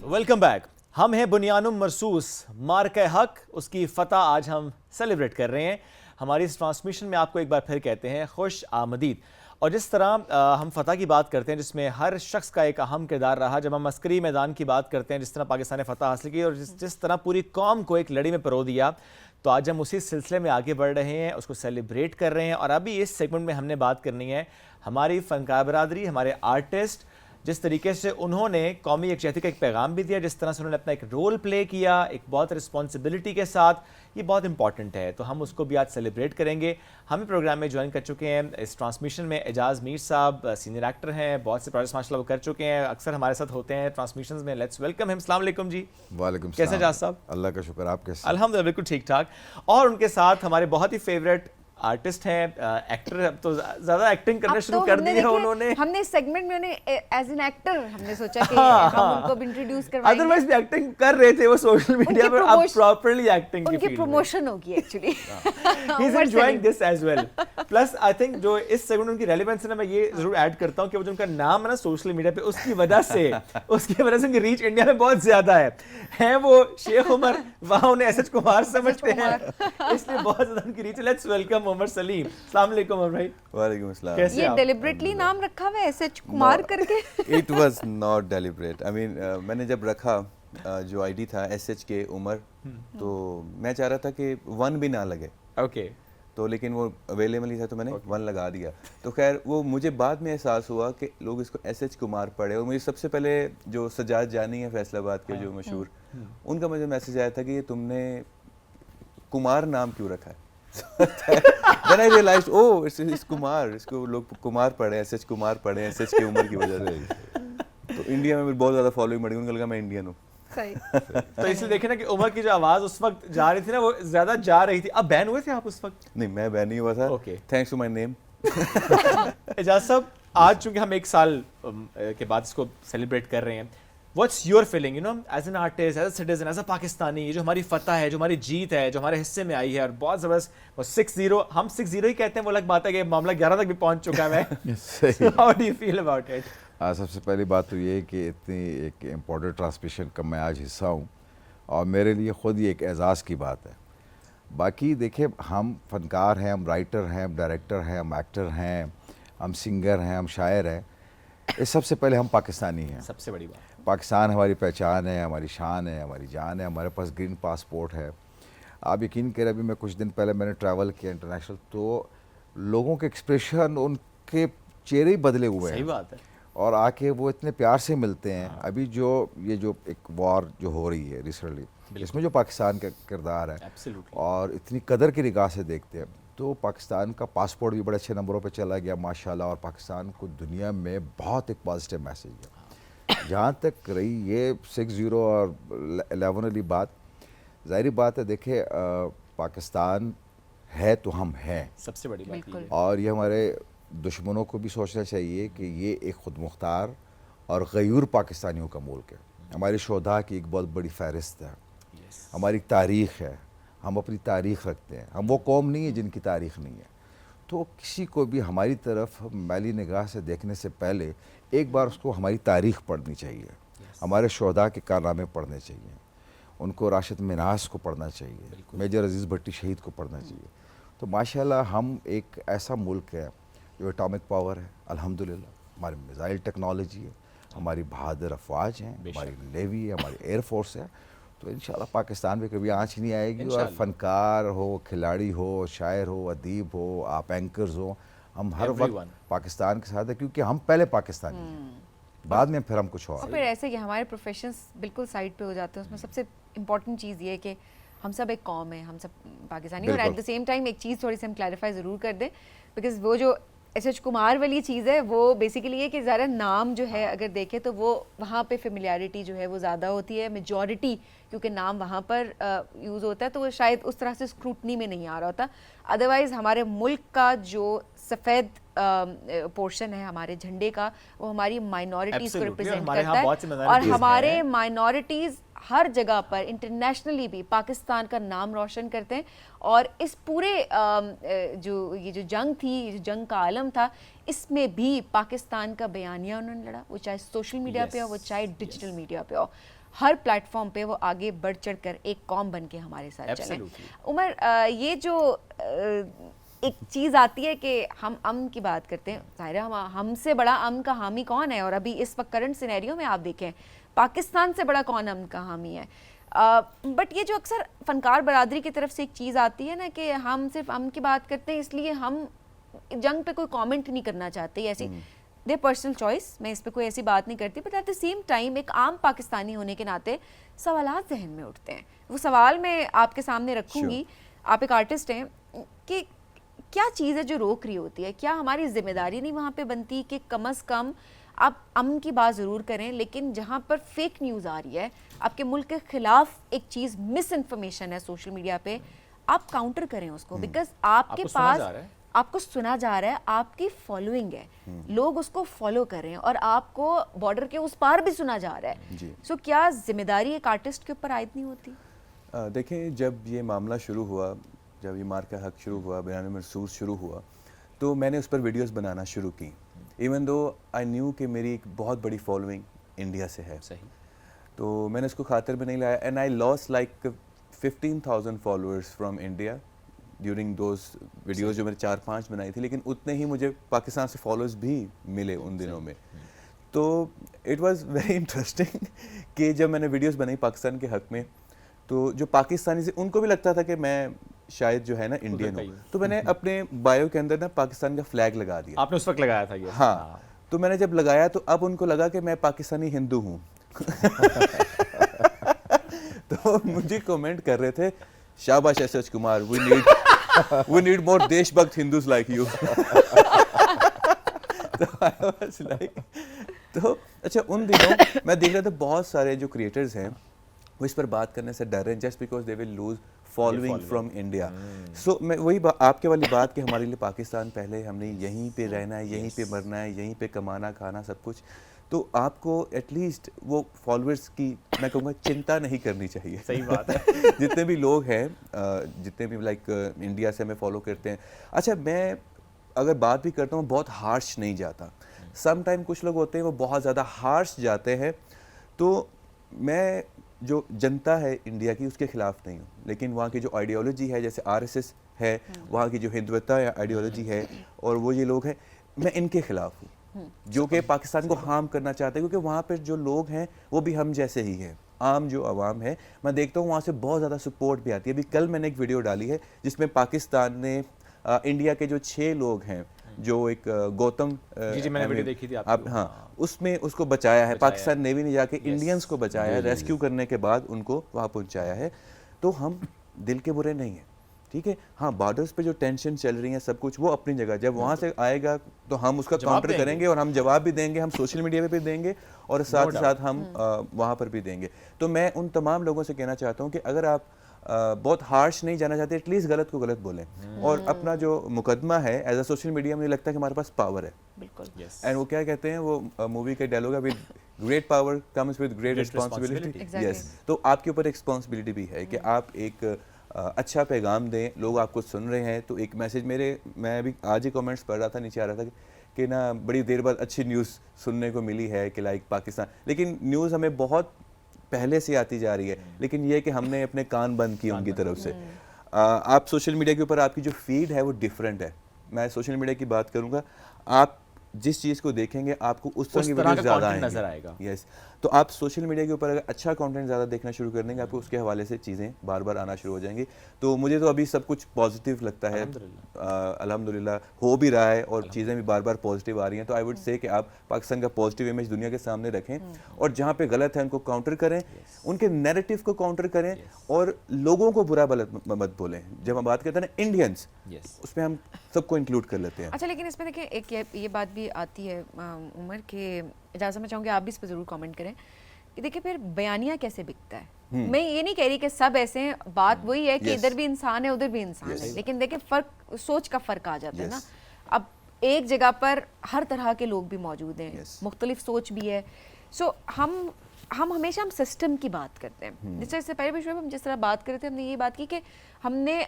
Welcome back. हम हैं बुनियानुम मरसूस मार्के हक, उसकी फ़तह आज हम सेलिब्रेट कर रहे हैं। हमारी इस ट्रांसमिशन में आपको एक बार फिर कहते हैं खुश आमदीद। और जिस तरह हम फ़तह की बात करते हैं जिसमें हर शख्स का एक अहम किरदार रहा, जब हम अस्करी मैदान की बात करते हैं जिस तरह पाकिस्तान ने फ़तह हासिल की और जिस तरह पूरी कौम को एक लड़ी में परो दिया, तो आज हम उसी सिलसिले में आगे बढ़ रहे हैं, उसको सेलिब्रेट कर रहे हैं। और अभी इस सेगमेंट में हमने बात करनी है हमारी फ़नकार बरादरी, हमारे आर्टिस्ट, जिस तरीके से उन्होंने कौमी यकजहती का एक पैगाम भी दिया, जिस तरह से उन्होंने अपना एक रोल प्ले किया एक बहुत रिस्पॉन्सिबिलिटी के साथ, ये बहुत इंपॉर्टेंट है। तो हम उसको भी आज सेलिब्रेट करेंगे। हमें प्रोग्राम में ज्वाइन कर चुके हैं इस ट्रांसमिशन में एजाज मीर साहब, सीनियर एक्टर हैं, बहुत से प्रोजेक्ट्स माशाल्लाह वो कर चुके हैं, अक्सर हमारे साथ होते हैं ट्रांसमिशन में। Let's welcome him. अस्सलाम वालेकुम जी। वालेकुम कैसे एजाज साहब? अल्लाह का शुक्र, आप कैसे? अल्हम्दुलिल्लाह बिल्कुल ठीक ठाक। और उनके साथ हमारे बहुत ही फेवरेट आर्टिस्ट हैं, एक्टर। अब तो ज्यादा एक्टिंग करना शुरू कर दी है उन्होंने। हमने सेगमेंट में उन्हें एज एन एक्टर हमने सोचा कि हम उनको भी इंट्रोड्यूस करवाएंगे। अदरवाइज भी एक्टिंग कर रहे थे वो सोशल मीडिया पर, अब प्रॉपर्ली एक्टिंग उनकी प्रमोशन होगी actually. He is enjoying this as well. Plus I think जो इस सेगमेंट उनकी रेलेवेंस है ना, मैं ये जरूर ऐड करता हूं कि वो जो उनका नाम है ना सोशल मीडिया पे, उसकी वजह से उनकी रीच इंडिया में बहुत ज्यादा है वो शेख उमर, वहां उन्हें एसएच कुमार समझते हैं, इसलिए बहुत ज्यादा उनकी रीच है। Let's welcome Umar Salim. अस्सलाम वालेकुम उमर भाई। वालेकुम अस्सलाम। कैसे ये आप? डेलिबरेटली नाम रखा हुआ है एसएच कुमार करके? It was not deliberate. I mean मैंने जब रखा जो आईडी था एसएच के उमर, तो मैं चाह रहा था कि वन भी ना लगे। ओके। तो लेकिन वो अवेलेबल ही था तो मैंने वन लगा दिया। तो खैर वो मुझे बाद में एहसास हुआ कि लोग इसको एसएच कुमार पढ़े। और मुझे सबसे पहले जो सजाद जानी है फैसलाबाद के जो मशहूर, उनका मुझे मैसेज आया था कि ये तुमने कुमार नाम क्यों रखा है? Then I realized, oh, it's Kumar, इसको लोग कुमार पढ़े, एसएच कुमार पढ़े, एसएच की उम्र की वजह से। तो इंडिया में बहुत ज़्यादा फॉलोइंग बढ़ी, उनको लगा मैं इंडियन हूँ। सही। तो इसलिए देखे ना कि उमर की जो आवाज उस वक्त जा रही थी ना, वो ज्यादा जा रही थी। अब बैन हुए थे आप उस वक्त? नहीं, मैं बैन नहीं हुआ था। Okay. Thanks to my name. Ejaz साहब, आज चूंकि हम एक साल के बाद इसको सेलिब्रेट कर रहे हैं, what's your feeling, you know, as an artist, as a citizen, as a Pakistani, ये जो हमारी फतह है, जो हमारी जीत है, जो हमारे हिस्से में आई है, और बहुत ज़बरदस्त वो 6-0, हम 6-0 ही कहते हैं, वो अलग बात है कि मामला 11 तक भी पहुंच चुका है। मैं how do you feel about it? सबसे पहली बात तो ये है कि इतनी एक इम्पोर्टेंट ट्रांसमिशन का मैं आज हिस्सा हूँ और मेरे लिए ख़ुद ही एक एजाज़ की बात है। बाकी देखिए, हम फ़नकार हैं, हम राइटर हैं, हम डायरेक्टर हैं, हम एक्टर हैं, हम सिंगर हैं, हम शायर हैं। इस सबसे पहले हम पाकिस्तानी हैं। सबसे बड़ी बात, पाकिस्तान हमारी पहचान है, हमारी शान है, हमारी जान है। हमारे पास ग्रीन पासपोर्ट है। आप यकीन करें, अभी मैं कुछ दिन पहले मैंने ट्रैवल किया इंटरनेशनल, तो लोगों के एक्सप्रेशन, उनके चेहरे ही बदले हुए हैं। सही बात है। और आके वो इतने प्यार से मिलते हैं। अभी जो ये जो एक वॉर जो हो रही है रिसेंटली, इसमें जो पाकिस्तान का किरदार है और इतनी कदर की निगाह से देखते हैं, तो पाकिस्तान का पासपोर्ट भी बड़े अच्छे नंबरों पे चला गया माशाल्लाह। और पाकिस्तान को दुनिया में बहुत एक पॉजिटिव मैसेज है। जहाँ तक रही ये 6-0 और 11 वाली बात, ज़ाहिर बात है, देखिए पाकिस्तान है तो हम हैं, सबसे बड़ी बात। और ये हमारे दुश्मनों को भी सोचना चाहिए कि ये एक खुद मुख्तार और गयूर पाकिस्तानियों का मुल्क है। हमारे शोधा की एक बहुत बड़ी फहरिस्त है, हमारी तारीख़ है, हम अपनी तारीख़ रखते हैं। हम वो कौम नहीं है जिनकी तारीख़ नहीं है। तो किसी को भी हमारी तरफ मैली निगाह से देखने से पहले एक बार उसको हमारी तारीख़ पढ़नी चाहिए, हमारे शोधा के कारनामे पढ़ने चाहिए, उनको राशिद मिन्हास को पढ़ना चाहिए, मेजर अजीज़ भट्टी शहीद को पढ़ना चाहिए। तो माशाल्लाह हम एक ऐसा मुल्क है जो एटॉमिक पावर है, अल्हम्दुलिल्लाह, हमारी मिसाइल टेक्नोलॉजी है, हमारी बहादुर अफवाज हैं, हमारी नेवी है, हमारी एयरफोर्स है। तो इंशाल्लाह पाकिस्तान में कभी आँच नहीं आएगी। और फनकार हो, खिलाड़ी हो, शायर हो, अदीब हो, आप एंकर्स हो, हम हर वक्त पाकिस्तान के साथ है, क्योंकि हम पहले पाकिस्तानी हैं, बाद में फिर हम कुछ और फिर ऐसे कि हमारे प्रोफेशंस बिल्कुल साइड पे हो जाते हैं। उसमें सबसे इम्पोर्टेंट चीज़ ये है कि हम सब एक कौम है, हम सब पाकिस्तानी। और एट द सेम टाइम एक चीज़ थोड़ी सी हम क्लैरिफाई ज़रूर कर दें, बिकॉज वो जो एसएच कुमार वाली चीज़ है वो बेसिकली ये कि ज़रा नाम जो है अगर देखें तो वो वहाँ पे फेमिलियरिटी जो है वो ज़्यादा होती है, मेजॉरिटी क्योंकि नाम वहाँ पर यूज़ होता है, तो वो शायद उस तरह से स्क्रूटनी में नहीं आ रहा होता। अदरवाइज़ हमारे मुल्क का जो सफ़ेद पोर्शन है हमारे झंडे का, वो हमारी माइनॉरिटीज़ को रिप्रेजेंट करता है। और हमारे माइनॉरिटीज़ हर जगह पर इंटरनेशनली भी पाकिस्तान का नाम रोशन करते हैं। और इस पूरे ये जो जंग थी, ये जो जंग का आलम था, इसमें भी पाकिस्तान का बयानिया उन्होंने लड़ा, वो चाहे सोशल मीडिया पे हो, वो चाहे डिजिटल मीडिया पे हो, हर प्लेटफॉर्म पे वो आगे बढ़ चढ़ कर एक कौम बन के हमारे साथ चले। उमर, ये जो एक चीज़ आती है कि हम अमन की बात करते हैं, ज़ाहिर है हमसे बड़ा अमन का हामी कौन है, और अभी इस वक्त करंट सिनेरियो में आप देखें पाकिस्तान से बड़ा कौन अमन का हामी है। बट ये जो अक्सर फनकार बरादरी की तरफ से एक चीज़ आती है ना कि हम सिर्फ अमन की बात करते हैं इसलिए हम जंग पे कोई कमेंट नहीं करना चाहते, ऐसी दे पर्सनल चॉइस, मैं इस पे कोई ऐसी बात नहीं करती, but at the same time एक आम पाकिस्तानी होने के नाते सवालात जहन में उठते हैं। वो सवाल मैं आपके सामने रखूँगी, आप एक आर्टिस्ट हैं, कि क्या चीज़ है जो रोक रही होती है? क्या हमारी जिम्मेदारी नहीं वहाँ पे बनती कि कम अज़ कम आप अमन की बात ज़रूर करें, लेकिन जहाँ पर फेक न्यूज़ आ रही है, आपके मुल्क के ख़िलाफ़ एक चीज़ मिस इन्फॉर्मेशन है सोशल मीडिया पे, आप काउंटर करें उसको, बिकॉज आपके पास आपको सुना जा रहा है, आपकी फॉलोइंग है, लोग उसको फॉलो कर रहे हैं और आपको बॉर्डर के उस पार भी सुना जा रहा है। सो क्या जिम्मेदारी एक आर्टिस्ट के ऊपर आयद नहीं होती? देखें, जब ये मामला शुरू हुआ, जब ये मार्का हक शुरू हुआ, बयान महसूस शुरू हुआ, तो मैंने उस पर वीडियोस बनाना शुरू की, इवन दो आई न्यू कि मेरी एक बहुत बड़ी फॉलोइंग इंडिया से है। सही। तो मैंने उसको खातिर में नहीं लाया, and I loss like 15,000 followers from India during those videos जो मैंने 4-5 बनाई थी, लेकिन उतने ही मुझे पाकिस्तान से फॉलोअर्स भी मिले उन दिनों में। तो इट वाज वेरी इंटरेस्टिंग कि जब मैंने वीडियोस बनाई पाकिस्तान के हक़ में, तो जो पाकिस्तानी से उनको भी लगता था कि मैं शायद जो है ना इंडियन हूँ, तो मैंने अपने बायो के अंदर ना पाकिस्तान का फ्लैग लगा दिया। आपने उस वक्त लगाया था ये? हाँ, तो मैंने जब लगाया तो अब उनको लगा कि मैं पाकिस्तानी हिंदू हूँ। तो मुझे कमेंट कर रहे थे, शाबाश SH Kumar, we need more देशभक्त हिंदूज like you। तो I was like, तो अच्छा, उन दिनों मैं देख रहा था बहुत सारे जो क्रिएटर्स हैं वो इस पर बात करने से डर रहे हैं, just because they will lose following from India. So मैं वही आपके वाली बात कि हमारे लिए पाकिस्तान पहले, हमने यहीं पे रहना है, यहीं पे मरना है, यहीं पे कमाना खाना सब कुछ, तो आपको एटलीस्ट वो फॉलोअर्स की मैं कहूँगा चिंता नहीं करनी चाहिए। सही बात है। जितने भी लोग हैं, जितने भी लाइक इंडिया से हमें फॉलो करते हैं, अच्छा मैं अगर बात भी करता हूँ बहुत हार्श नहीं जाता, सम टाइम कुछ लोग होते हैं वो बहुत ज़्यादा हार्श जाते हैं, तो मैं जो जनता है इंडिया की उसके ख़िलाफ़ नहीं हूँ, लेकिन वहाँ की जो आइडियोलॉजी है, जैसे आरएसएस है, वहाँ की जो हिंदुत्व आइडियोलॉजी है, और वो ये लोग हैं, मैं इनके ख़िलाफ़ हूँ जो कि पाकिस्तान को हार्म करना चाहते हैं, क्योंकि वहाँ पर जो लोग हैं वो भी हम जैसे ही हैं, आम जो आवाम है। मैं देखता हूँ वहाँ से बहुत ज़्यादा सपोर्ट भी आती है। अभी कल मैंने एक वीडियो डाली है जिसमें पाकिस्तान ने इंडिया के जो 6 लोग हैं, जो एक गौतम, जी मैंने वीडियो देखी थी आप, हाँ, उसमें उसको बचाया है, पाकिस्तान नेवी ने जाके इंडियंस को बचाया है, रेस्क्यू करने के बाद उनको वहाँ पहुँचाया है। तो हम दिल के बुरे नहीं हैं, ठीक है। हाँ, बॉर्डर्स पे जो टेंशन चल रही है सब कुछ वो अपनी जगह, जब वहाँ से आएगा तो हम उसका काउंटर करेंगे, और हम जवाब भी देंगे, हम सोशल मीडिया पे भी देंगे, और साथ ही साथ हम वहाँ पर भी देंगे। तो मैं उन तमाम लोगों से कहना चाहता हूँ कि अगर आप बहुत हार्श नहीं जाना चाहते, एटलीस्ट गलत को गलत बोलें, और अपना जो मुकदमा है एज अ सोशल मीडिया, मुझे लगता है कि हमारे पास पावर है। बिल्कुल। एंड वो क्या कहते हैं, वो मूवी का डायलॉग है, with great power comes with great responsibility. Yes, तो आपके ऊपर रिस्पॉन्सिबिलिटी भी है कि आप एक अच्छा पैगाम दें, लोग आपको सुन रहे हैं, तो एक मैसेज मैं अभी आज ही कमेंट्स पढ़ रहा था, नीचे आ रहा था कि ना बड़ी देर बाद अच्छी न्यूज़ सुनने को मिली है कि लाइक पाकिस्तान, लेकिन न्यूज़ हमें बहुत पहले से आती जा रही है, लेकिन ये कि हमने अपने कान बंद किए उनकी तरफ से। आप सोशल मीडिया के ऊपर आपकी जो फीड है वो डिफरेंट है। मैं सोशल मीडिया की बात करूँगा, आप जिस चीज़ को देखेंगे आपको उस तरह की वीडियो ज़्यादा नजर आएगा। यस, तो आप सोशल मीडिया के ऊपर अगर अच्छा कंटेंट ज़्यादा देखना शुरू कर देंगे, आपको उसके हवाले से चीज़ें बार बार आना शुरू हो जाएंगी। तो मुझे तो अभी सब कुछ पॉजिटिव लगता है, अल्हम्दुलिल्लाह हो भी रहा है, और चीज़ें भी बार बार पॉजिटिव आ रही हैं। तो आई वुड से कि आप पाकिस्तान का पॉजिटिव इमेज दुनिया के सामने रखें, और जहाँ पे गलत है उनको काउंटर करें, उनके नैरेटिव को काउंटर करें, और लोगों को बुरा मत बोलें। जब हम बात करते हैं ना इंडियंस, उसमें हम सबको इंक्लूड कर लेते हैं। अच्छा, लेकिन इसमें देखिए एक ये बात भी आती है उमर के, इजाज़त में चाहूँगी आप भी इस पर ज़रूर कमेंट करें कि देखिए फिर बयानिया कैसे बिकता है। मैं ये नहीं कह रही कि सब ऐसे हैं, बात वही है कि इधर भी इंसान है उधर भी इंसान है, लेकिन देखिए फ़र्क, सोच का फ़र्क आ जाता है ना। अब एक जगह पर हर तरह के लोग भी मौजूद हैं, मुख्तलिफ सोच भी है। सो हम हमेशा सिस्टम की बात करते हैं। जैसे पहले भी हम जिस तरह बात कर रहे थे, हमने ये बात की कि हमने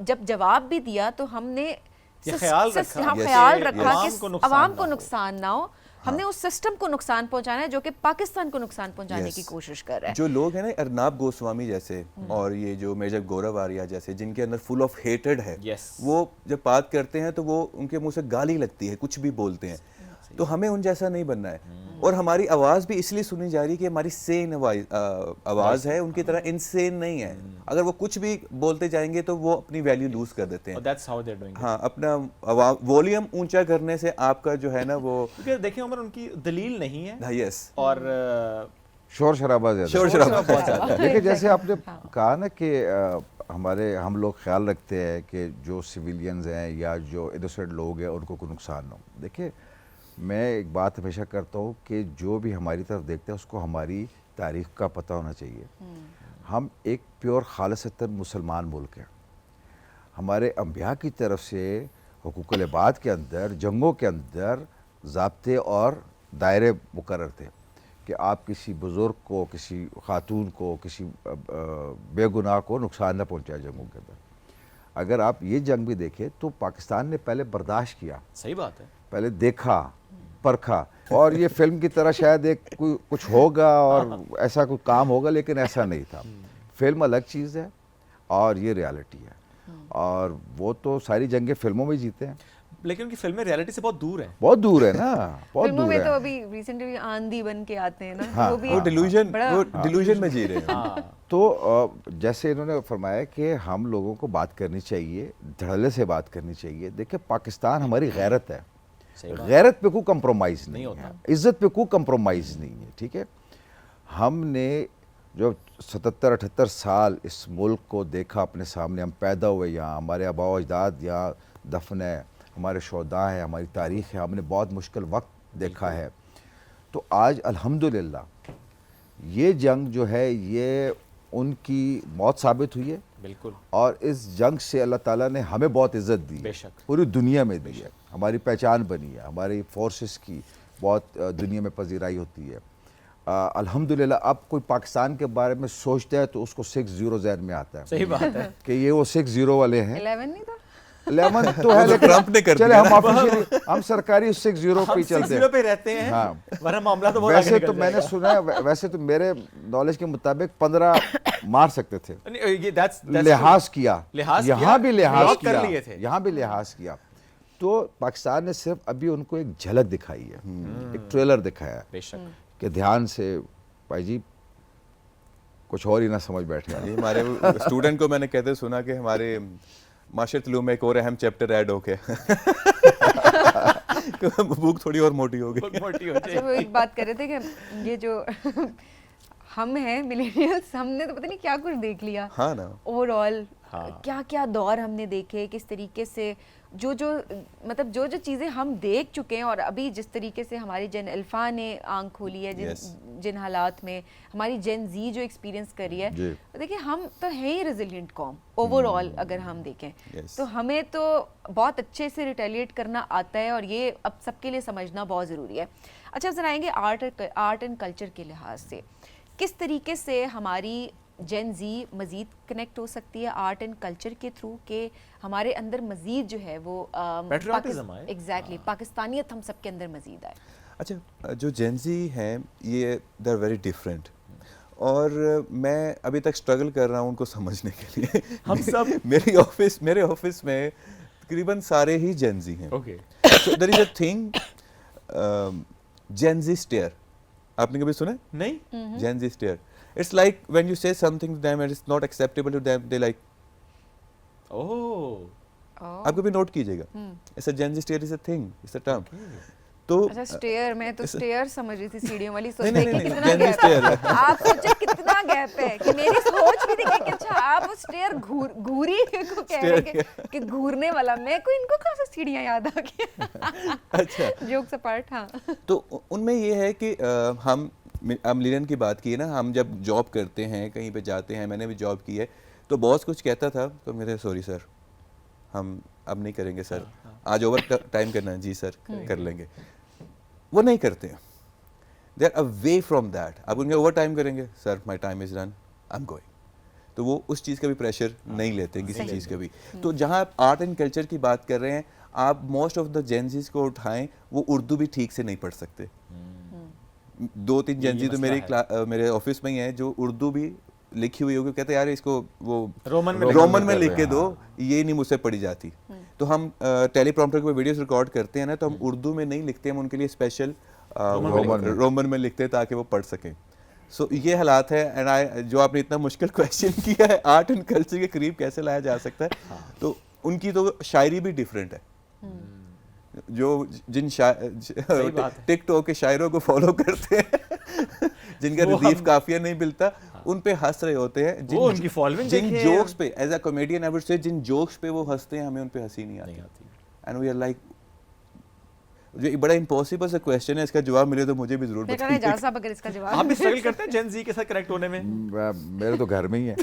जब जवाब भी दिया तो हमने ये ख्याल रखा हाँ, कि ख्याल रखा अवाम कि को नुकसान अवाम ना को हो। नुकसान ना हो। हमने उस सिस्टम को नुकसान पहुंचाना है जो कि पाकिस्तान को नुकसान पहुंचाने की कोशिश कर रहा है। जो लोग हैं ना अर्नाब गोस्वामी जैसे और ये जो मेजर गौरव आर्या जैसे जिनके अंदर फुल ऑफ हेटेड है, Yes. वो जब बात करते हैं तो वो उनके मुंह से गाली लगती है, कुछ भी बोलते हैं। तो हमें उन जैसा नहीं बनना है और हमारी आवाज़ भी इसलिए सुनी जा रही है कि हमारी सेन आवाज़ है, उनकी तरह इनसेन नहीं है। अगर वो कुछ भी बोलते जाएंगे तो वो अपनी वैल्यू लूज कर देते हैं। और that's how they are doing. हाँ, अपना वॉल्यूम ऊंचा करने से आपका जो है ना वो क्योंकि देखिए उमर, उनकी दलील नहीं है यस और शोर शराबा ज़्यादा शोर शराबा बहुत ज़्यादा है। देखिए जैसे आपने कहा ना कि हम लोग ख्याल रखते हैं कि जो सिविलियंस हैं या जो इनोसेंट लोग हैं उनको कोई नुकसान ना हो। देखिए मैं एक बात हमेशा करता हूँ कि जो भी हमारी तरफ देखते हैं उसको हमारी तारीख़ का पता होना चाहिए। हम एक प्योर खालिसतन मुसलमान मुल्क हैं। हमारे अंबिया की तरफ से हुकूकुल इबाद के अंदर, जंगों के अंदर ज़ाब्ते और दायरे मुकर्रर थे कि आप किसी बुज़ुर्ग को, किसी खातून को, किसी बेगुनाह को नुकसान न पहुँचाए जंगों के अंदर। अगर आप ये जंग भी देखें तो पाकिस्तान ने पहले बर्दाश्त किया, सही बात है, पहले देखा, परखा, और ये फिल्म की तरह शायद एक कुछ होगा और ऐसा कोई काम होगा, लेकिन ऐसा नहीं था। फिल्म अलग चीज़ है और ये रियलिटी है, और वो तो सारी जंगें फिल्मों में जीते हैं, लेकिन उनकी फिल्में रियलिटी से बहुत दूर है। बहुत दूर है ना, बहुत फिल्मों दूर में है। तो अभी रिसेंटली आंधी बन के आते हैं ना, हाँ, वो भी वो एक डिल्यूजन बड़ा- में जी रहे हैं। हाँ, तो जैसे इन्होंने फरमाया कि हम लोगों को बात करनी चाहिए, धड़ल्ले से बात करनी चाहिए। देखिए पाकिस्तान हमारी गैरत है, सही बात। गैरत पे कोई कंप्रोमाइज़ नहीं नहीं है, होता। इज़्ज़त पे कोई कंप्रोमाइज़ नहीं है, ठीक है। हमने जो 77-78 साल इस मुल्क को देखा अपने सामने, हम पैदा हुए यहाँ, हमारे आबा अजदाद यहाँ दफन है, हमारे शोदा हैं, हमारी तारीख़ है, हमने बहुत मुश्किल वक्त देखा है। तो आज अल्हम्दुलिल्लाह ये जंग जो है ये उनकी मौत साबित हुई है, बिल्कुल, और इस जंग से अल्लाह ताला ने हमें बहुत इज़्ज़त दी है, बेशक। पूरी दुनिया में दी है, हमारी पहचान बनी है, हमारी फोर्सेस की बहुत दुनिया में पजीराई होती है। अल्हम्दुलिल्लाह अब कोई पाकिस्तान के बारे में सोचता है तो उसको 6-0 ज़हन में आता है सही बात है। कि ये वो 6-0 वाले हैं। 11 नहीं था 11 तो है, लेकिन ट्रंप ने कर चले दिया। हम ऑफिशियली हम सरकारी 6-0 पे हम ही चलते 6-0 हैं। पे रहते हैं, हाँ। वरना मामला तो बहुत आगे वैसे निकल तो मैंने जाएगा। सुना है, वैसे तो मेरे नॉलेज के मुताबिक 15 मार सकते थे, नहीं, ये that's लिहाज किया, लिहाज यहाँ किया, भी लिहाज ब्लॉक कर किया, लिए थे। यहाँ भी लिहाज किया। तो पाकिस्तान ने सिर्फ अभी उनको एक झलक दिखाई है, एक ट्रेलर दिखाया है बेशक। कि ध्यान से भाई जी कुछ और ही ना समझ बैठे। ये हमारे स्टूडेंट को मैंने कहते सुना कि हमारे माशरत उलूम में एक और अहम चैप्टर ऐड हो गया बुक थोड़ी और मोटी हो गई। बहुत मोटी हो अच्छा, वो एक बात कर रहे थे कि ये जो हम हैं मिलेनियल्स, हमने तो पता नहीं क्या कुछ देख लिया। हाँ ना, ओवरऑल हाँ। क्या क्या दौर हमने देखे, किस तरीके से जो मतलब जो चीज़ें हम देख चुके हैं, और अभी जिस तरीके से हमारी जेन अल्फा ने आंख खोली है Yes. जिन हालात में हमारी जेन जी जो एक्सपीरियंस करी है, जी। तो देखिए हम तो है ही रेजिलिएंट कौम ओवरऑल अगर हम देखें। Yes. तो हमें तो बहुत अच्छे से रिटेलिएट करना आता है, और ये अब सबके लिए समझना बहुत ज़रूरी है। अच्छा, जरा आएंगे आर्ट एंड कल्चर के लिहाज से किस तरीके से हमारी जेन जी मज़ीद कनेक्ट हो सकती है आर्ट एंड कल्चर के थ्रू, के हमारे अंदर मज़ीद जो है वो Patriotism आए। एग्जैक्टली पाकिस्तानियत हम सबके अंदर मज़ीद आए। अच्छा जो जेंजी हैं ये दे आर वेरी डिफरेंट, और मैं अभी तक स्ट्रगल कर रहा हूँ उनको समझने के लिए। हम सब मेरे ऑफिस में तकरीबन सारे ही जेंजी हैं। Okay, so there is a thing Gen Z stare, आपने कभी सुना है? नहीं, Gen Z stare, it's like when you say something to them and it's not acceptable to them, they like, oh, आप कभी नोट कीजिएगा, it's a Gen Z stare is a thing, it's a term. तो अच्छा, स्टेयर, मैं तो stair समझ रही थी सीढ़ियों वाली, सोच नहीं, रही नहीं, कि नहीं, कितना जेंजी गैप स्टेयर है। है। आप सोचे कितना गैप है कि मेरी सोच भी थी कि अच्छा आप उस स्टेयर घूरी को कह रहे हैं कि घूरने वाला, मैं को इनको कहाँ से सीढ़ियाँ याद आ गई। अच्छा, जोक्स अपार्ट, हाँ। तो उनमें ये है कि हम लिनन की बात की है ना, हम जब जॉब करते हैं कहीं पे जाते हैं, मैंने भी जॉब की है, तो बॉस कुछ कहता था तो मेरे सॉरी सर, हम अब नहीं करेंगे सर, आज ओवर टाइम करना है, जी सर कर लेंगे, वो नहीं करते हैं, they are away from that. अब उनके ओवर टाइम करेंगे, sir my time is done, I am going. तो वो उस चीज़ का भी प्रेशर नहीं लेते किसी चीज़ का भी। तो जहाँ आप आर्ट एंड कल्चर की बात कर रहे हैं, आप मोस्ट ऑफ द जेंजीज को उठाएं, वो उर्दू भी ठीक से नहीं पढ़ सकते। 2-3 जेंजी तो मेरे ऑफिस में ही हैं जो उर्दू भी लिखी हुई होगी, कहते यार इसको वो रोमन में लिख के दो, ये नहीं मुझसे पढ़ी जाती। तो हम टेलीप्रॉम्प्टर पे वीडियोस रिकॉर्ड करते हैं ना, तो हम उर्दू में नहीं लिखते, हम उनके लिए स्पेशल रोमन में लिखते हैं ताकि वो पढ़ सकें। सो ये हालात है। एंड जो आपने इतना मुश्किल क्वेश्चन किया है, आर्ट एंड कल्चर के करीब कैसे लाया जा सकता है, तो उनकी तो शायरी भी डिफरेंट है। जो जिन टिकटॉक के शायरों को फॉलो करते हैं जिनका रिलीफ काफिया नहीं मिलता, उन पे हंस रहे होते हैं, जिन जोक्स पे as a comedian I would say जिन जोक्स पे वो हंसते हैं, हमें उन पे हंसी नहीं आती। एंड वी आर लाइक, जो बड़ा इम्पॉसिबल सा क्वेश्चन है, इसका जवाब मिले तो मुझे भी जरूर बताइए। जाज़ साहब अगर इसका जवाब आप भी स्ट्रगल करते हैं जेन ज़ी के साथ कनेक्ट होने में? मेरे तो घर में ही है।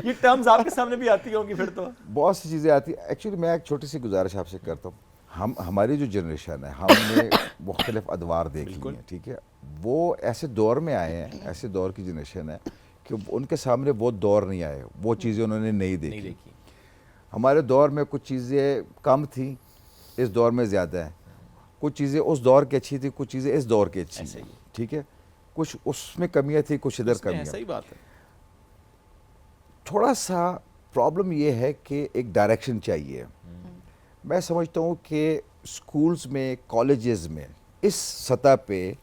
ये टर्म्स आपके सामने भी आती होंगी फिर तो? बहुत सी चीज़ें आती हैं। एक्चुअली मैं एक छोटी सी गुजारिश आपसे करता हूँ, हमारी जो जनरेशन है, हमने मुख्तलिफ अदवार देखी हैं, ठीक है। वो ऐसे दौर में आए हैं, ऐसे दौर की जनरेशन है कि उनके सामने वो दौर नहीं आए, वो चीज़ें उन्होंने नहीं देखी। हमारे दौर में कुछ चीज़ें कम थी, इस दौर में ज़्यादा है। कुछ चीज़ें उस दौर की अच्छी थी, कुछ चीज़ें इस दौर की अच्छी हैं, ठीक है। कुछ उसमें कमियां थी, कुछ इधर कमियां। सही बात है। थोड़ा सा प्रॉब्लम ये है कि एक डायरेक्शन चाहिए। मैं समझता हूँ कि स्कूल्स में, कॉलेजेस में इस सतह पे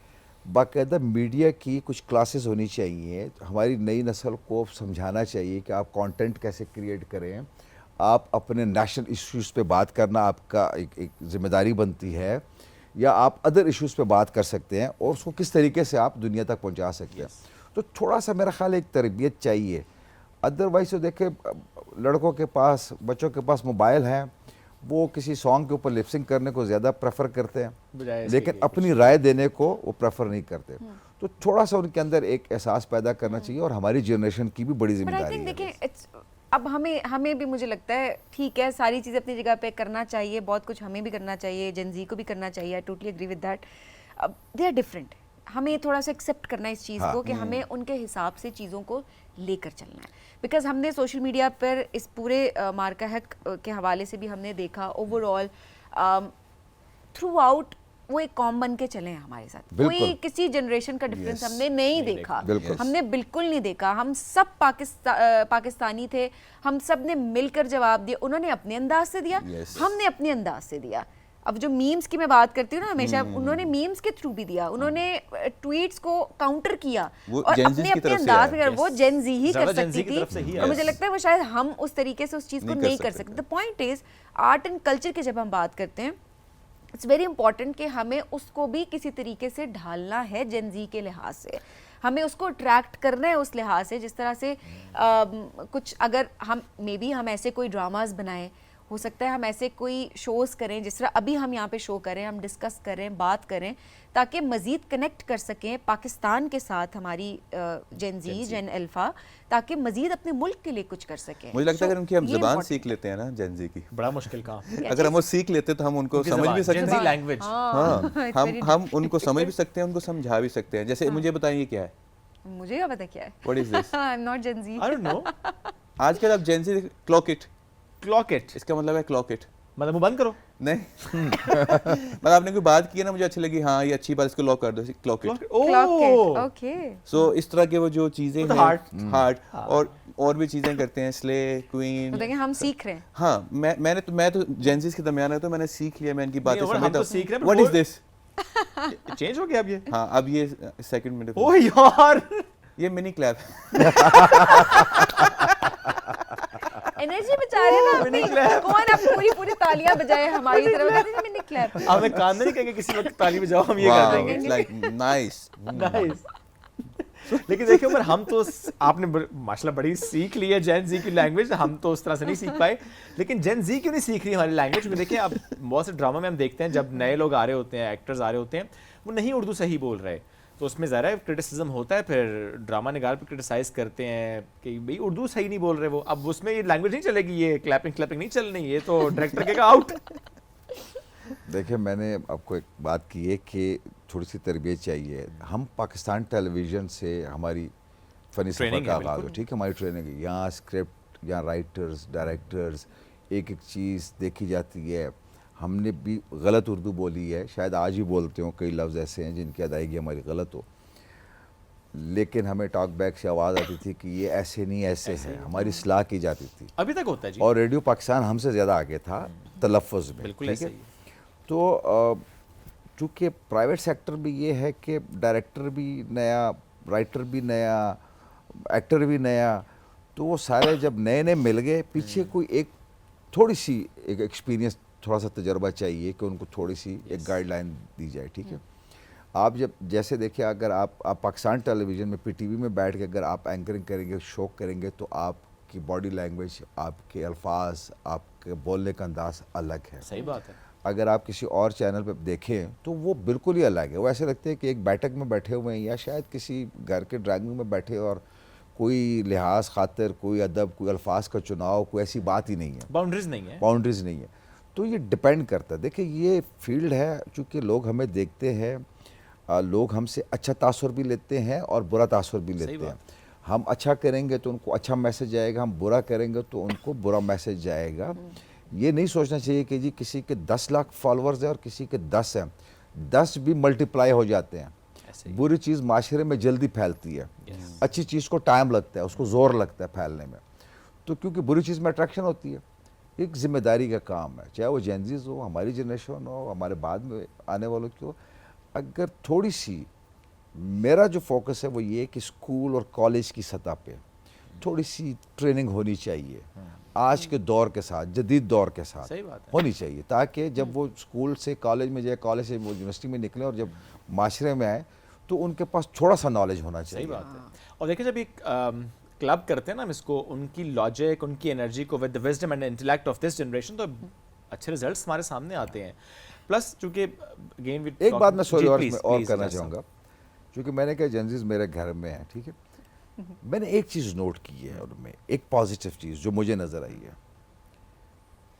बाकायदा मीडिया की कुछ क्लासेस होनी चाहिए। हमारी नई नस्ल को समझाना चाहिए कि आप कंटेंट कैसे क्रिएट करें, आप अपने नेशनल इश्यूज़ पे बात करना आपका एक जिम्मेदारी बनती है, या आप अदर इश्यूज़ पे बात कर सकते हैं और उसको किस तरीके से आप दुनिया तक पहुंचा सकते हैं। तो थोड़ा सा मेरा ख्याल एक तरबियत चाहिए। अदरवाइज तो देखे, लड़कों के पास, बच्चों के पास मोबाइल हैं, वो किसी सॉन्ग के ऊपर लिपसिंग करने को ज़्यादा प्रेफर करते हैं, लेकिन अपनी राय देने को वो प्रेफर नहीं करते। तो थोड़ा सा उनके अंदर एक एहसास पैदा करना चाहिए, और हमारी जनरेशन की भी बड़ी जिम्मेदारी है। अब हमें भी, मुझे लगता है, ठीक है, सारी चीज़ें अपनी जगह पे करना चाहिए, बहुत कुछ हमें भी करना चाहिए, जेन ज़ी को भी करना चाहिए। I totally agree with that. They are different. हमें थोड़ा सा एक्सेप्ट करना है इस चीज़ को कि हमें उनके हिसाब से चीज़ों को लेकर चलना है। बिकॉज हमने सोशल मीडिया पर इस पूरे मार्का हक के हवाले से भी हमने देखा, ओवरऑल थ्रू आउट वो एक कॉम बन के चले हैं हमारे साथ। कोई किसी जनरेशन का डिफरेंस हमने नहीं देखा, हमने बिल्कुल नहीं देखा। हम सब पाकिस्तानी थे, हम सब ने मिलकर जवाब दिया। उन्होंने अपने अंदाज से दिया, हमने अपने अंदाज से दिया। अब जो मीम्स की मैं बात करती हूँ ना हमेशा, उन्होंने मीम्स के थ्रू भी दिया, उन्होंने ट्वीट्स को काउंटर किया और अपने अंदाज में। वो जेन ज़ी ही कर सकती थी, और मुझे लगता है वो शायद हम उस तरीके से उस चीज़ को नहीं कर सकते। The point is, art and culture की जब हम बात करते हैं, इट्स वेरी इंपॉर्टेंट कि हमें उसको भी किसी तरीके से ढालना है जेन ज़ी के लिहाज से, हमें उसको अट्रैक्ट करना है उस लिहाज से। जिस तरह से कुछ, अगर हम मे बी हम ऐसे कोई ड्रामाज बनाएं, हो सकता है हम ऐसे कोई शोज़ करें जिस तरह अभी हम यहाँ पे शो करें, हम डिस्कस करें, बात करें, ताकि मज़ीद कनेक्ट कर सकें पाकिस्तान के साथ हमारी जेन ज़ी, जेन अल्फ़ा, ताकि मज़ीद अपने मुल्क के लिए कुछ कर सकें। मुझे लगता है अगर उनकी हम ज़बान सीख लेते हैं ना जेन ज़ी की, बड़ा मुश्किल काम, अगर हम वो सीख लेते तो हम उनको समझ भी सकते हैं, लैंग्वेज। हाँ, हम उनको समझ भी सकते हैं, उनको समझा भी सकते हैं। जैसे मुझे बताइए क्या है? मुझे क्या पता क्या है? What is this? I am not Gen Z. I don't know. आजकल आप Gen Z, clock it. Clock it इसका मतलब है क्लॉक इट, मतलब वो बंद करो नहीं। मतलब आपने कोई बात की है ना, मुझे अच्छी लगी, हाँ ये अच्छी बात, इसको लॉक कर दो, क्लॉक इट। ओके। सो इस तरह के वो जो चीजें हैं, हार्ट और भी चीजें करते हैं, स्ले, क्वीन। तो देखिए हम सीख रहे हैं। हाँ, मैं तो जेंजीज के दरमियान है, तो मैंने सीख लिया, मैं इनकी बातें समझता हूं। What is this? चेंज हो गया अब ये? हाँ, अब ये सेकंड मिनट। ओह यार, ये मिनी क्लैप। एनर्जी बचा रहे ना अपनी। कौन आप पूरी तालियां बजाए हमारी तरफ? Mini clap. अब मैं कान नहीं कहेंगे किसी वक्त ताली बजाओ, हम ये कर देंगे। It's like nice nice. लेकिन देखिए उमर, हम तो, आपने माशाल्लाह बड़ी सीख ली है जेन ज़ी की लैंग्वेज, हम तो उस तरह से नहीं सीख पाए। लेकिन जेन ज़ी क्यों नहीं सीख रही हमारी लैंग्वेज में? देखिए, अब बहुत से ड्रामा में हम देखते हैं, जब नए लोग आ रहे होते हैं, एक्टर्स आ रहे होते हैं, वो नहीं उर्दू सही बोल रहे, तो उसमें ज़रा क्रिटिसिज्म होता है, फिर ड्रामा निगार पे क्रिटिसाइज़ करते हैं कि भाई उर्दू सही नहीं बोल रहे वो। अब उसमें ये लैंग्वेज नहीं चलेगी, ये क्लैपिंग नहीं चलनी, ये तो डायरेक्टर कहेगा आउट। देखिए, मैंने आपको एक बात की है कि थोड़ी सी तरबियत चाहिए। हम पाकिस्तान टेलीविज़न से हमारी फ़नी सफ़र Training का है, आगाज़ हो, बिल्कुल। ठीक है, हमारी ट्रेनिंग है। यहाँ स्क्रिप्ट, यहाँ राइटर्स, डायरेक्टर्स, एक एक चीज़ देखी जाती है। हमने भी गलत उर्दू बोली है, शायद आज ही बोलते हो, कई लफ्ज़ ऐसे हैं जिनकी अदायगी हमारी गलत हो, लेकिन हमें टॉक बैक से आवाज़ आती थी कि ये ऐसे नहीं, ऐसे है, हमारी इस्लाह की जाती थी। अभी तक होता है जी। और रेडियो पाकिस्तान हमसे ज़्यादा आगे था तलफ़्फ़ुज़ में, बिल्कुल ठीक ऐसे है। ही। तो चूँकि प्राइवेट सेक्टर भी ये है कि डायरेक्टर भी नया, राइटर भी नया, एक्टर भी नया, तो वो सारे जब नए नए मिल गए, पीछे कोई एक थोड़ी सी एक एक्सपीरियंस, थोड़ा सा तजर्बा चाहिए कि उनको थोड़ी सी एक गाइडलाइन दी जाए, ठीक है। आप जब जैसे देखिए, अगर आप पाकिस्तान टेलीविज़न में पीटीवी में बैठ के अगर आप एंकरिंग करेंगे, शो करेंगे, तो आपकी बॉडी लैंग्वेज, आपके अल्फाज, आपके बोलने का अंदाज अलग है। सही बात है। अगर आप किसी और चैनल पे देखें तो वो बिल्कुल ही अलग है। वो ऐसे लगते हैं कि एक बैठक में बैठे हुए हैं, या शायद किसी घर के ड्राइंग रूम में बैठे, और कोई लिहाज खातिर, कोई अदब, कोई अल्फाज का चुनाव, कोई ऐसी बात ही नहीं है, बाउंड्रीज नहीं है। बाउंड्रीज नहीं है। तो ये डिपेंड करता है। देखिए, ये फील्ड है, चूँकि लोग हमें देखते हैं, लोग हमसे अच्छा तासुर भी लेते हैं और बुरा तासुर भी लेते हैं। हम अच्छा करेंगे तो उनको अच्छा मैसेज जाएगा, हम बुरा करेंगे तो उनको बुरा मैसेज जाएगा। ये नहीं सोचना चाहिए कि जी किसी के 10 लाख फॉलोअर्स हैं और किसी के 10 हैं, 10 भी मल्टीप्लाई हो जाते हैं। बुरी चीज़ माशरे में जल्दी फैलती है, अच्छी चीज़ को टाइम लगता है, उसको ज़ोर लगता है फैलने में। तो क्योंकि बुरी चीज़ में अट्रैक्शन होती है, एक जिम्मेदारी का काम है, चाहे वो जेनजीज हो, हमारी जनरेशन हो, हमारे बाद में आने वालों की हो। अगर थोड़ी सी, मेरा जो फोकस है वो ये कि स्कूल और कॉलेज की सतह पे थोड़ी सी ट्रेनिंग होनी चाहिए, आज के दौर के साथ, जदीद दौर के साथ सही बात है। होनी चाहिए, ताकि जब वो स्कूल से कॉलेज में जाए, कॉलेज से वो यूनिवर्सिटी में निकले, और जब माशरे में आए तो उनके पास थोड़ा सा नॉलेज होना सही चाहिए। बात है। और देखिए, जब एक क्लब करते हैं ना हम इसको, उनकी लॉजिक, उनकी एनर्जी को with the wisdom and intellect of this generation, तो अच्छे रिजल्ट्स हमारे सामने आते हैं। प्लस चूंकि अगेन एक बात मैं सॉरी और करना चाहूँगा, क्योंकि मैंने कहा जेनजीज मेरे घर में है, ठीक है। मैंने एक चीज़ नोट की है उनमें, एक पॉजिटिव चीज़ जो मुझे नज़र आई है,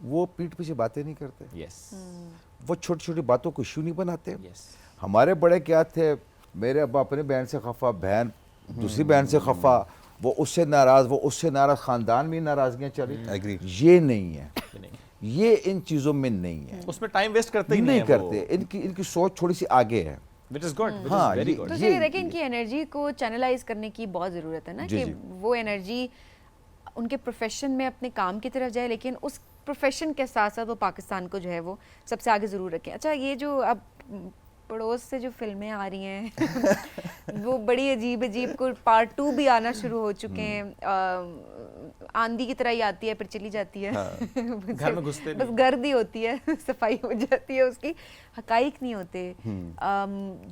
वो पीठ पीछे बातें नहीं करते। यस। वो छोटी छोटी बातों को इशू नहीं बनाते। यस। हमारे बड़े क्या थे, मेरे अब्बा अपने बहन से खफा, बहन दूसरी बहन से खफा, वो उससे नाराज़, वो उससे नाराज़, ख़ानदान में नाराज़गियाँ चली। एग्री। ये नहीं है, ये इन चीज़ों में नहीं है, उसमें टाइम वेस्ट करते ही नहीं है करते। इनकी सोच थोड़ी सी आगे है, व्हिच इज गुड, व्हिच हाँ, इज वेरी ये- गुड। तो ये- चलिए देखिए, इनकी एनर्जी को चैनलाइज करने की बहुत ज़रूरत है ना, जी, कि जी। वो एनर्जी उनके प्रोफेशन में अपने काम की तरफ जाए, लेकिन उस प्रोफेशन के साथ साथ वो पाकिस्तान को जो है वो सबसे आगे ज़रूर रखें। अच्छा, ये जो अब पड़ोस से जो फिल्में आ रही हैं वो बड़ी अजीब अजीब, को पार्ट 2 भी आना शुरू हो चुके हैं, आंधी की तरह ही आती है फिर चली जाती है। घर में घुसते बस गर्द ही होती है, सफाई हो जाती है उसकी, हकाइक नहीं होते।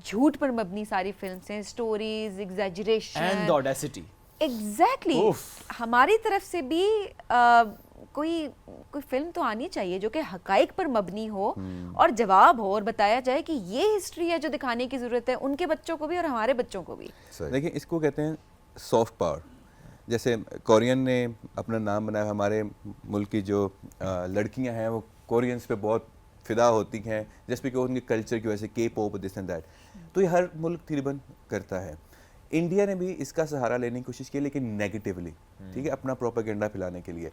झूठ पर मबनी सारी फिल्म्स हैं, stories, exaggeration and audacity. Exactly. हमारी तरफ से भी कोई फिल्म तो आनी चाहिए जो कि हकाइक पर मबनी हो और जवाब हो, और बताया जाए कि ये हिस्ट्री है जो दिखाने की ज़रूरत है उनके बच्चों को भी और हमारे बच्चों को भी। देखिए, इसको कहते हैं सॉफ्ट पावर। जैसे कोरियन ने अपना नाम बनाया, हमारे मुल्क की जो लड़कियां हैं वो कोरियंस पे बहुत फ़िदा होती हैं, जस्ट बिकॉज उनके कल्चर की वजह से, के पॉप, दिस एंड दैट। तो ये हर मुल्क तकरीबन करता है। इंडिया ने भी इसका सहारा लेने की कोशिश की, लेकिन नेगेटिवली, ठीक है, अपना प्रोपेगेंडा फैलाने के लिए।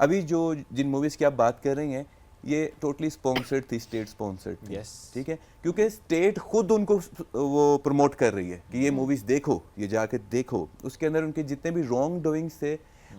अभी जो जिन मूवीज़ की आप बात कर रही हैं, ये टोटली स्पॉन्सर्ड थी, स्टेट स्पॉन्सर्ड थी। Yes. ठीक है, क्योंकि स्टेट खुद उनको वो प्रमोट कर रही है कि ये मूवीज़ देखो, ये जाके देखो। उसके अंदर उनके जितने भी रॉन्ग डूइंग्स थे,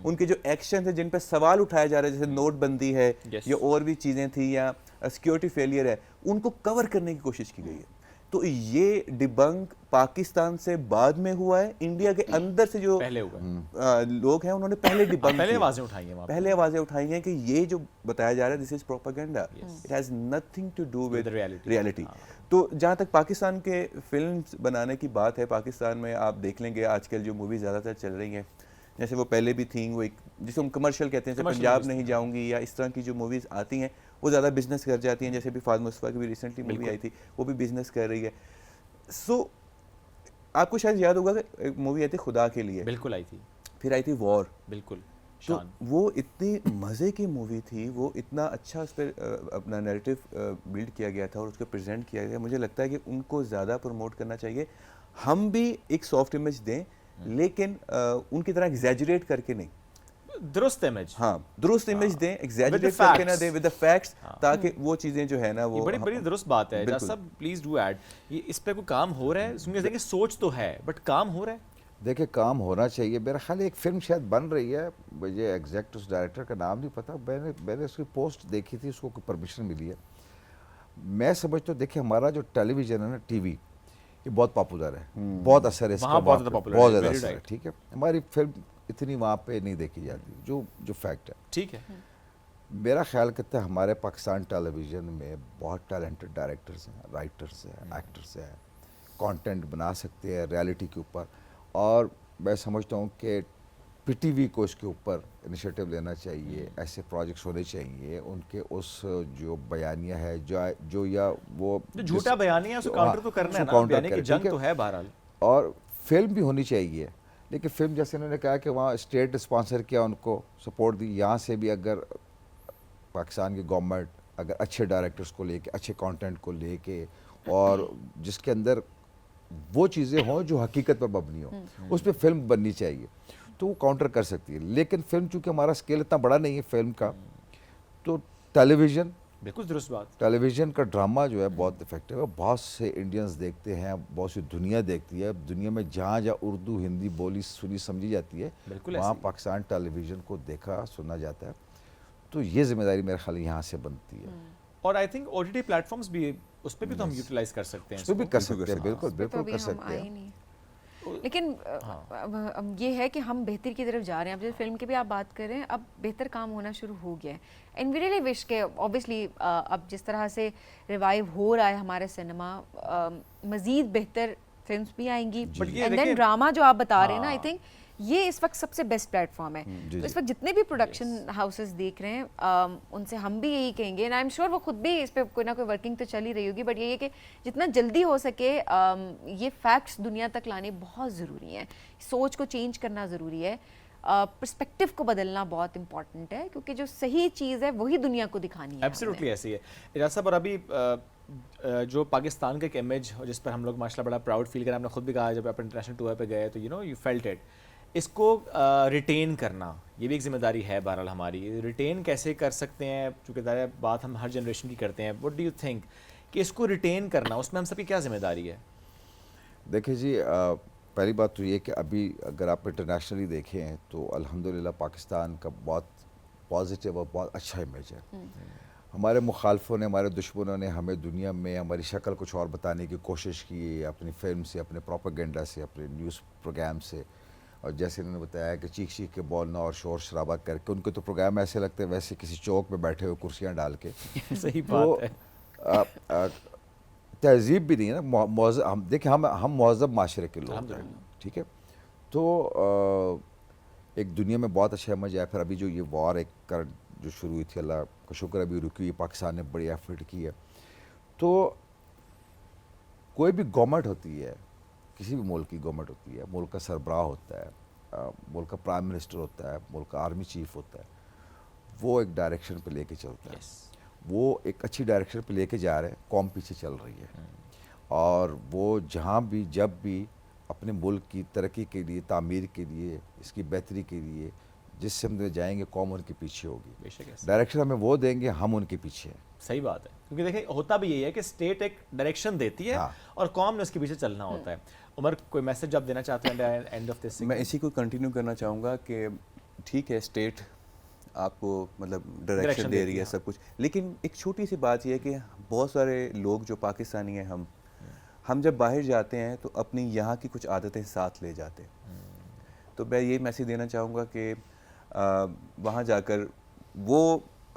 उनके जो एक्शन थे, जिन पर सवाल उठाया जा रहा है, जैसे नोटबंदी है, Yes. या और भी चीज़ें थी, या सिक्योरिटी फेलियर है, उनको कवर करने की कोशिश की गई है। तो ये डिबंक पाकिस्तान से बाद में हुआ है, इंडिया के अंदर से जो पहले हुआ लोग हैं उन्होंने पहले डिबंक पहले आवाजें उठाई हैं वहाँ पे। पहले आवाजें उठाई हैं कि ये जो बताया जा रहा है, this is propaganda, it has nothing to do with the reality. Reality. तो जहाँ तक पाकिस्तान के फिल्म्स बनाने की बात है, पाकिस्तान में आप देख लेंगे आजकल जो मूवीज ज़्यादातर चल रही हैं, जैसे वो पहले भी थी, वो एक जिसे हम कमर्शियल कहते हैं, जैसे Commercial पंजाब movies नहीं जाऊंगी, या इस तरह की जो मूवीज़ आती हैं वो ज़्यादा बिजनेस कर जाती हैं। जैसे भी फाद मुस्तफा की भी रिसेंटली मूवी आई थी, वो भी बिजनेस कर रही है। सो आपको शायद याद होगा कि एक मूवी आई थी खुदा के लिए, बिल्कुल आई थी, फिर आई थी वॉर। बिल्कुल। तो शान। वो इतनी मज़े की मूवी थी, वो इतना अच्छा उस पर अपना नैरेटिव बिल्ड किया गया था और उसको प्रेजेंट किया गया। मुझे लगता है कि उनको ज़्यादा प्रमोट करना चाहिए। हम भी एक सॉफ्ट इमेज दें, लेकिन उनकी तरह एग्जैजुरेट करके नहीं, दुरुस्त इमेज, हाँ दुरुस्त इमेज दें, एग्जैजुरेट करके ना दें, विद द फैक्ट्स, ताकि वो चीज़ें जो है ना वो ये बड़ी दुरुस्त बात है। जैसा सब प्लीज डू ऐड, ये इस पे कोई काम हो रहा है? सुनिए देखिए, सोच तो है बट काम हो रहा है? देखिए काम होना चाहिए। मेरा ख्याल एक फ़िल्म शायद बन रही है, मुझे एग्जैक्ट उस डायरेक्टर का नाम नहीं पता, मैंने उसकी पोस्ट देखी थी, उसको कोई परमिशन मिली है। मैं समझता हूँ, देखिए हमारा जो टेलीविज़न है ना, टीवी, ये बहुत पॉपुलर है, बहुत असर है इसका, वहाँ बहुत ज़्यादा popular बहुत है, ज़्यादा very असर है, right. ठीक है। हमारी फिल्म इतनी वहाँ पे नहीं देखी जाती, जो फैक्ट है। ठीक है, मेरा ख्याल करता है हमारे पाकिस्तान टेलीविज़न में बहुत टैलेंटेड डायरेक्टर्स हैं, राइटर्स हैं, एक्टर्स हैं, कंटेंट बना सकते हैं रियलिटी के ऊपर। और मैं समझता हूँ कि पीटीवी को इसके ऊपर इनिशिएटिव लेना चाहिए, ऐसे प्रोजेक्ट्स होने चाहिए। उनके उस जो बयानिया है, जो या वो जो झूठा बयानी है उसको काउंटर तो करना है ना, बयानी की जंग तो है बहरहाल। और फिल्म भी होनी चाहिए, लेकिन फिल्म जैसे उन्होंने कहा कि वहाँ स्टेट स्पॉन्सर किया, उनको सपोर्ट दी। यहाँ से भी अगर पाकिस्तान की गवर्नमेंट अगर अच्छे डायरेक्टर्स को लेके, अच्छे कंटेंट को लेके, और जिसके अंदर वो चीज़ें हों जो हकीकत पर मबनी हो, उस पर फिल्म बननी चाहिए, तो वो काउंटर कर सकती है। लेकिन फिल्म चूँकि हमारा स्केल इतना बड़ा नहीं है फिल्म का, तो टेलीविज़न, बिल्कुल दुरुस्त बात। टेलीविज़न का ड्रामा जो है बहुत इफेक्टिव है, बहुत से इंडियंस देखते हैं, बहुत सी दुनिया देखती है। दुनिया में जहाँ जहाँ उर्दू हिंदी बोली सुनी समझी जाती है, बिल्कुल वहाँ ऐसे ही। पाकिस्तान टेलीविज़न को देखा सुना जाता है। तो ये जिम्मेदारी मेरे ख्याल यहाँ से बनती है। और आई थिंक ओटीटी प्लेटफॉर्म्स भी, उस पर भी तो हम यूटिलाइज कर सकते हैं उसको भी इसको। कर सकते हैं, बिल्कुल तो बिल्कुल अभी कर हम सकते आए हैं। नहीं। लेकिन अब ये है कि हम बेहतर की तरफ जा रहे हैं। अब जैसे फिल्म की भी आप बात कर रहे हैं, अब बेहतर काम होना शुरू हो गया है। एंड वी रियली विश के ऑब्वियसली अब जिस तरह से रिवाइव हो रहा है हमारे सिनेमा, मज़ीद बेहतर फिल्म्स भी आएंगी। बट ये एंड देखिए- देन ड्रामा जो आप बता रहे हैं ना, आई थिंक ये इस वक्त सबसे बेस्ट प्लेटफॉर्म है। जी, तो इस वक्त जितने भी प्रोडक्शन हाउसेस देख रहे हैं, उनसे हम भी यही कहेंगे, एंड आई एम श्योर वो खुद भी इस पे कोई ना कोई वर्किंग तो चल ही रही होगी, बट ये है कि जितना जल्दी हो सके ये फैक्ट्स दुनिया तक लाने बहुत ज़रूरी हैं। सोच को चेंज करना ज़रूरी है, पर्सपेक्टिव को बदलना बहुत इंपॉर्टेंट है, क्योंकि जो सही चीज़ है वही दुनिया को दिखानी है। एब्सोल्युटली ऐसी है। इजाज़ साहब, और अभी जो पाकिस्तान का एक इमेज जिस पर हम लोग माशाल्लाह बड़ा प्राउड फील करें, आपने खुद भी कहा जब आप इंटरनेशनल टूर पे गए तो यू फेल्ट इट, इसको रिटेन करना ये भी एक जिम्मेदारी है बहरहाल हमारी। रिटेन कैसे कर सकते हैं, चूँकि बात हम हर जनरेशन की करते हैं, व्हाट डू यू थिंक कि इसको रिटेन करना, उसमें हम सबकी क्या जिम्मेदारी है? देखिए जी, पहली बात तो ये कि अभी अगर आप इंटरनेशनली देखें तो अल्हम्दुलिल्लाह पाकिस्तान का बहुत पॉजिटिव और बहुत अच्छा इमेज है। हमारे मुखालफों ने, हमारे दुश्मनों ने हमें दुनिया में हमारी शक्ल कुछ और बताने की कोशिश की, अपनी फिल्म से, अपने प्रोपेगेंडा से, अपने न्यूज़ प्रोग्राम से। और जैसे इन्होंने बताया कि चीख चीख के बोलना और शोर शराबा करके, उनके तो प्रोग्राम ऐसे लगते हैं वैसे किसी चौक में बैठे हुए कुर्सियाँ डाल के। सही तो बात है। तहजीब भी नहीं है ना। हम देखिए, हम महज़ब माशरे के लोग हैं, ठीक है। तो एक दुनिया में बहुत अच्छा इमेज है। फिर अभी जो ये वॉर एक करंट जो शुरू हुई थी, अल्लाह का शुक्र अभी रुकी हुई, पाकिस्तान ने बड़ी एफर्ट की है। तो कोई भी गवर्नमेंट होती है, किसी भी मुल्क की गवर्नमेंट होती है, मुल्क का सरबराह होता है, मुल्क का प्राइम मिनिस्टर होता है, मुल्क का आर्मी चीफ होता है, वो एक डायरेक्शन पे लेके चलता है। वो एक अच्छी डायरेक्शन पे लेके जा रहे हैं, कौम पीछे चल रही है। और वो जहाँ भी जब भी अपने मुल्क की तरक्की के लिए, तामीर के लिए, इसकी बेहतरी के लिए जिस सिमत में जाएंगे, कौम उनके पीछे होगी। डायरेक्शन हमें वो देंगे, हम उनके पीछे हैं। सही बात है, क्योंकि देखिए होता भी यही है कि स्टेट एक डायरेक्शन देती है और कौम ने उसके पीछे चलना होता है। उमर, कोई मैसेज आप देना चाहते हैं एंड ऑफ दिस? मैं इसी को कंटिन्यू करना चाहूँगा कि ठीक है, स्टेट आपको मतलब डायरेक्शन दे रही है सब कुछ, लेकिन एक छोटी सी बात यह है कि बहुत सारे लोग जो पाकिस्तानी हैं, हम जब बाहर जाते हैं तो अपनी यहाँ की कुछ आदतें साथ ले जाते हैं। तो मैं ये मैसेज देना चाहूँगा कि वहाँ जाकर वो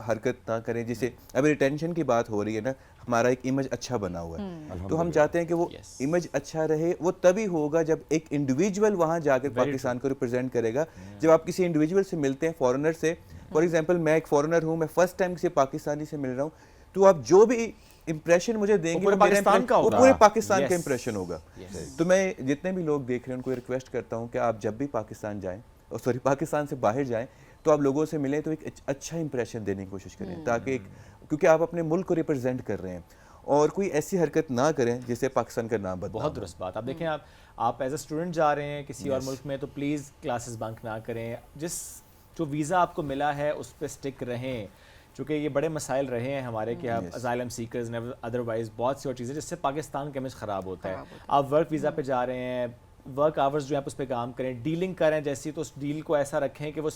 हरकत ना करें। जिसे अभी रिटेंशन की बात हो रही है ना, हमारा एक इमेज अच्छा बना हुआ है, तो हम चाहते हैं कि वो इमेज अच्छा रहे। वो तभी होगा जब एक इंडिविजुअल वहाँ जाकर पाकिस्तान को रिप्रेजेंट करेगा। जब आप किसी इंडिविजुअल से मिलते हैं, फॉरेनर से, फॉर एग्जांपल मैं एक फॉरेनर हूँ, मैं फर्स्ट टाइम किसी पाकिस्तानी से मिल रहा हूँ, तो आप जो भी इंप्रेशन मुझे देंगे वो पाकिस्तान का होगा, पूरे पाकिस्तान का इंप्रेशन होगा। तो मैं जितने भी लोग देख रहे हैं उनको रिक्वेस्ट करता हूँ कि आप जब भी पाकिस्तान जाएं, सॉरी पाकिस्तान से बाहर जाएं, तो आप लोगों से मिलें तो एक अच्छा इंप्रेशन देने की कोशिश करें, ताकि क्योंकि आप अपने मुल्क को रिप्रेजेंट कर रहे हैं, और कोई ऐसी हरकत ना करें जिससे पाकिस्तान का नाम बदनाम। बहुत दुरुस्त बात। आप देखें, आप एज अ स्टूडेंट जा रहे हैं किसी और Yes. मुल्क में, तो प्लीज़ क्लासेस बंक ना करें, जिस जो वीज़ा आपको मिला है उस पर स्टिक रहें, चूँकि ये बड़े मसाइल रहे हैं हमारे कि आप Yes. असाइलम सीकर्स ने अदरवाइज बहुत सी और चीज़ें जिससे पाकिस्तान का इमेज ख़राब होता है। खराब होता आप वर्क वीज़ा पे जा रहे हैं, वर्क आवर्स जो है आप उस पर काम करें, डीलिंग करें जैसी, तो उस डील को ऐसा रखें कि वो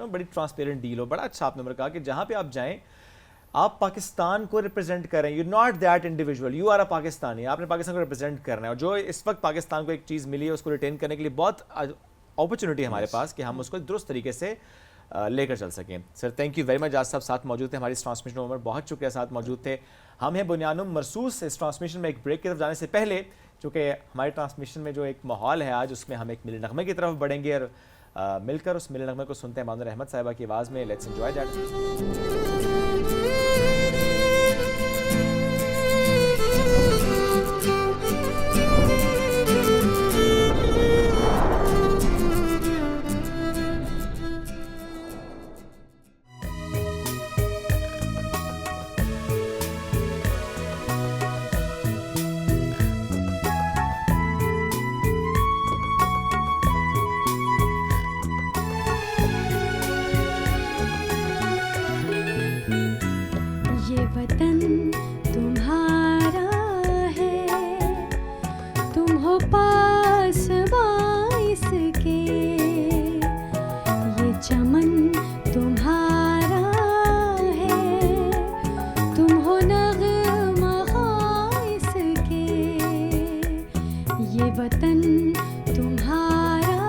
बड़ी ट्रांसपेरेंट डील हो। बड़ा अच्छा आपने मेरे कहा कि जहाँ पे आप जाएं आप पाकिस्तान को रिप्रेजेंट करें, you not that individual, you are a Pakistani, आपने पाकिस्तान को रिप्रेजेंट करना है। और जो इस वक्त पाकिस्तान को एक चीज़ मिली है उसको रिटेन करने के लिए बहुत अपॉर्चुनिटी है हमारे पास कि हम उसको दुरुस्त तरीके से लेकर चल सकें। Sir thank you very much, आज साहब साथ मौजूद थे हमारी इस ट्रांसमिशन में, बहुत शुक्रिया साथ मौजूद थे। हम हैं बुनियानुम मरसूस। इस ट्रांसमिशन में एक ब्रेक की तरफ जाने से पहले, चूँकि हमारे ट्रांसमिशन में जो एक माहौल है आज, उसमें हम एक मिले नगमे की तरफ बढ़ेंगे और मिलकर उस मिले नगमे को सुनते हैं मानूर अहमद साहिबा की आवाज़ में। Let's enjoy that. ये वतन तुम्हारा है, तुम हो पासबां इसके, ये चमन तुम्हारा है, तुम हो नग़्मा इसके, ये वतन तुम्हारा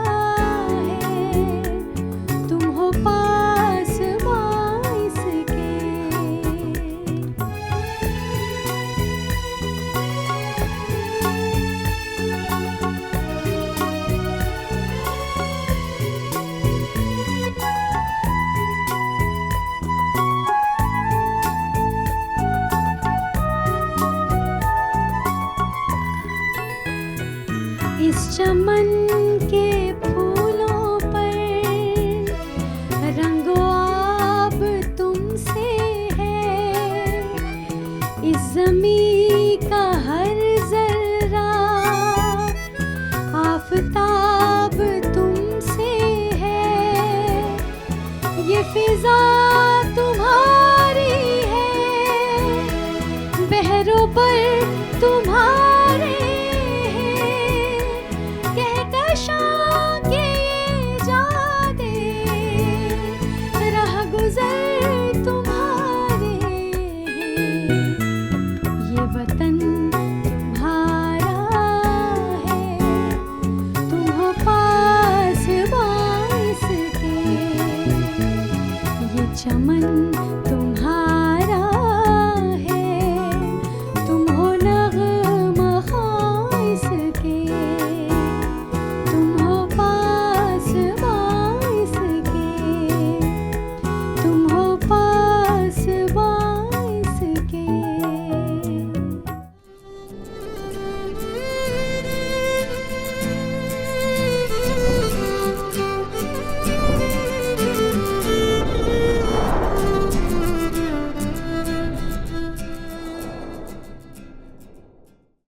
है, तुम हो पासबां इसके। इस चमन के फूलों पर रंगो आब तुमसे है, इस ज़मीं का हर ज़र्रा आफ़ताब तुमसे है, ये फ़िज़ा तुम्हारी है, बहरों पर तुम्हारे हैं, कहकशां के ये जादे, राह गुज़र तुम्हारे हैं, ये वतन तुम्हारा है, तुम हो पासबां इसके, ये चमन तुम्हारा है, तुम हो नग़्मा इसके, तुम हो पासबां इसके, तुम हो